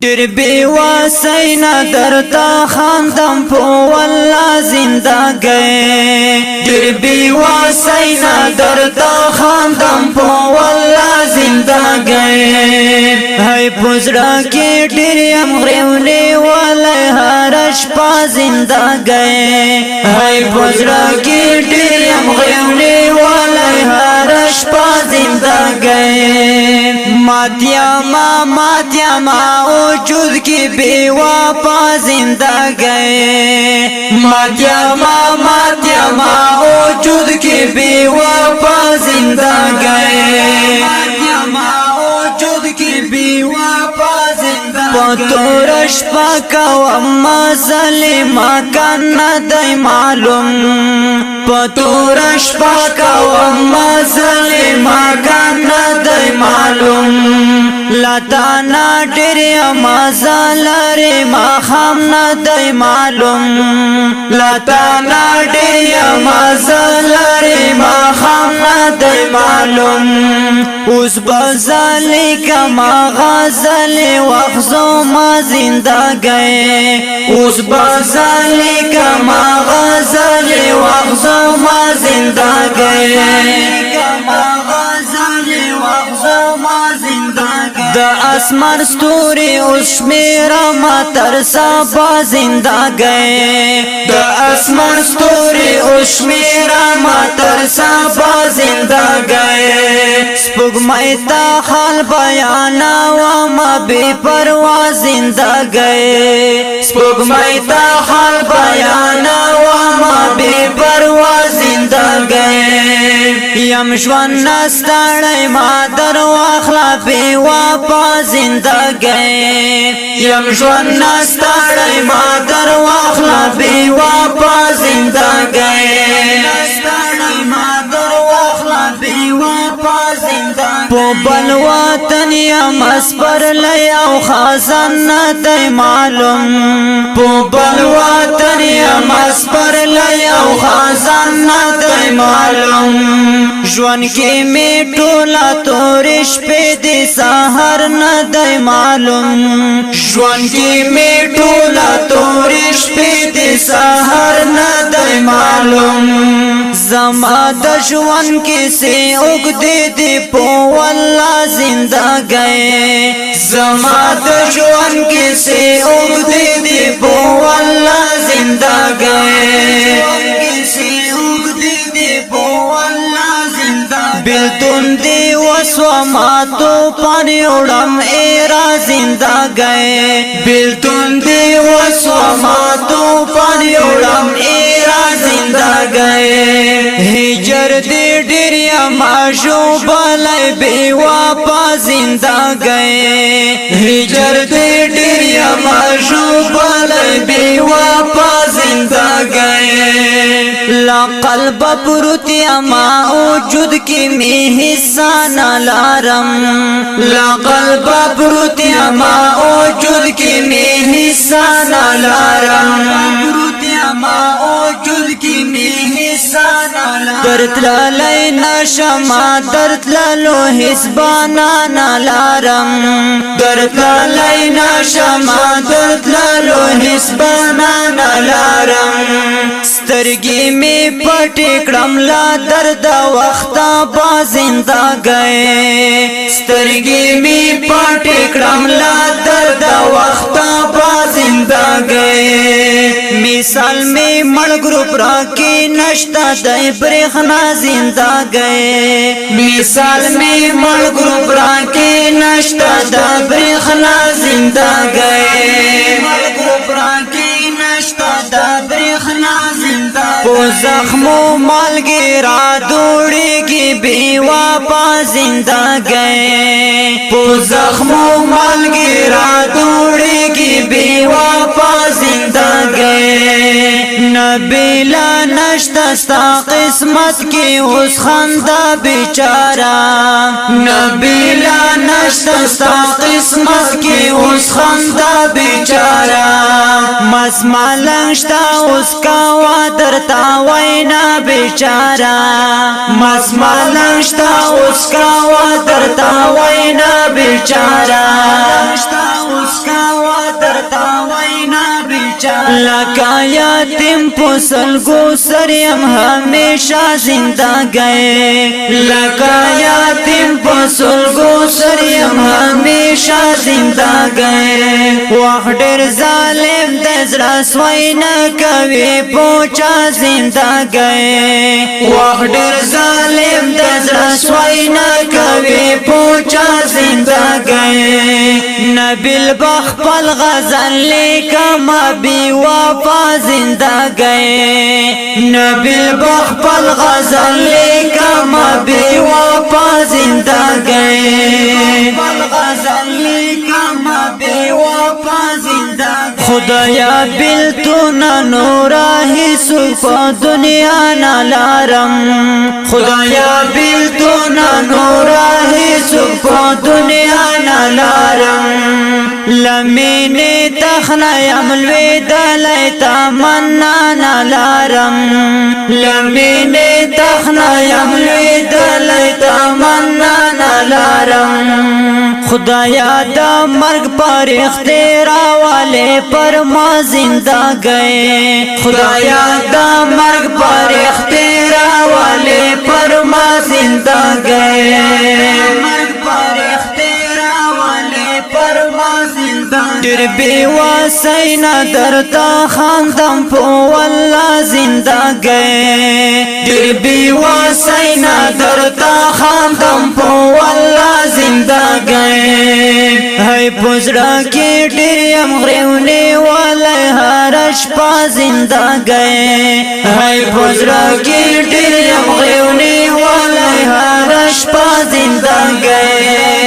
ډېر بې واسۍ نه درته خاندم په والله زندګۍ ډېر بې واسۍ نه درته خاندم په والله زندګۍ هی په زړه کې ډېر یم غریونې والی هره شپه زندګۍ هی په زړه کې ډېر یم غریونې والی هره شپه زندګۍ مات یما وجود کی بے واپا زندگی مات یما وجود کی بے واپا زندگی پتورش پاکا وما ظلما کنا دای معلوم پتورش پاکا وما ظلما کنا دای معلوم لتانا ډېر مزه لري ما هم نه دی معلوم لتانا ډېر مزه لري ما هم نه دی معلوم اوس به لیکما غزل وخزو ما زندګۍ اوس به لیکما غزل وخزو ما زندګۍ د اسمان ستوري اوس شمیره ما تر سبا زندګۍ د اسمان ستوري اوس شمیره ما تر سبا زندګۍ سپوږمۍ ته حال بیانومه بې پروا زندګۍ سپوږمۍ ته حال بیانومه بې پروا زندګۍ یم ژوند نه ستړی ما در واخله بې واپا زندګۍ یم ژوند نه ستړی ما در واخله بې واپا زندګۍ په بل وطن یم اسپرلی او خزان نه دی معلوم په بل وطن یم اسپرلی او خزان نه دی معلوم ژوند کې مې ټوله تورې شپې د سهار نه دی معلوم ژوند کې مې ټوله تورې شپې د سهار نه دی معلوم زما د ژوند کیسې اوږدې دي په والله زندګۍ زما د ژوند کیسې اوږدې دي په والله زندګۍ بلتون دی وسوما تو پانی اڑم ایرا زندگی بلتون دی وسوما تو پانی اڑم ایرا زندگی ہجر دی ڈیریا ماشو بلائی بے واپا زندگی ہجر دی ڈیریا ماشو بلائی بے واپا زندگی لا قلب پروتی اما وجود کی می حصہ نہ لارم لا قلب پروتی اما وجود کی می حصہ نہ لارم پروتی اما وجود کی می حصہ نہ لارم درت لالی نشما درت لالو حسبانا نہ لارم درت لالی نشما درت لالو حسبانا نہ لارم سترګې می پټې کړم لا درد وخته با زندګۍ سترګې می پټې کړم لا درد وخته با زندګۍ مثال می ملګرو پر کې نشته د برېښنا زندګۍ مثال می ملګرو پر کې نشته د برېښنا زندګۍ ملګرو پر کې نشته د برېښنا پو زخمو مالگیرا دوڑی کی بے واپا زندگی پو زخمو مالگیرا دوڑی کی بے واپا زندگی نبیلا نشتستا قسمت کی اس خندہ بیچارہ نبیلا نشتستا قسمت کی اس خندہ بیچارہ مسمالنشتا اس کا وادر تا وینا بیچارہ مسمالنشتا اس کا وادر تا وینا بیچارہ پتا وینا بیچارہ لکا یتیم پسل گو سریم ہمیشہ زندہ گئے لکا یتیم پسل گو سریم ہمیشہ زندہ گئے وقت ډیر ظالم دزرا سوینا کوي پوچا زندہ گئے وقت ډیر ظالم دزرا سوینا کوي پوچا زندہ گئے نبیل بخپل غزل لیکم بی وفا زندہ گئے نبیل بخپل غزل لیکم بی وفا زندہ گئے غزل لیکم بی وفا زندہ گئے خدایا بلتونا نورا ہی سوپا دنیا نالارم خدایا بلتونا نورا ہی سوپا دنیا نالارم لمین تخنا یملوی دلی تمنا نالارم لمین تخنا یملوی دلی تمنا نالارم خدایا دا مرگ پر اختیرا والے پر ما زندہ گئے خدایا دا مرگ پر اختیرا والے پر ما زندہ گئے مرگ پر اختیرا والے پر ما زندہ ڈر بی واسینا درتا خاندم پو واللہ زندہ گئے ڈر بی واسینا درتا خاندم پو واللہ زندہ گئے ہے پزڑا کی ڈریم غریونے والے ہر اشپا زندہ گئے ہے پزڑا کی ڈریم غریونے والے ہر اشپا زندہ گئے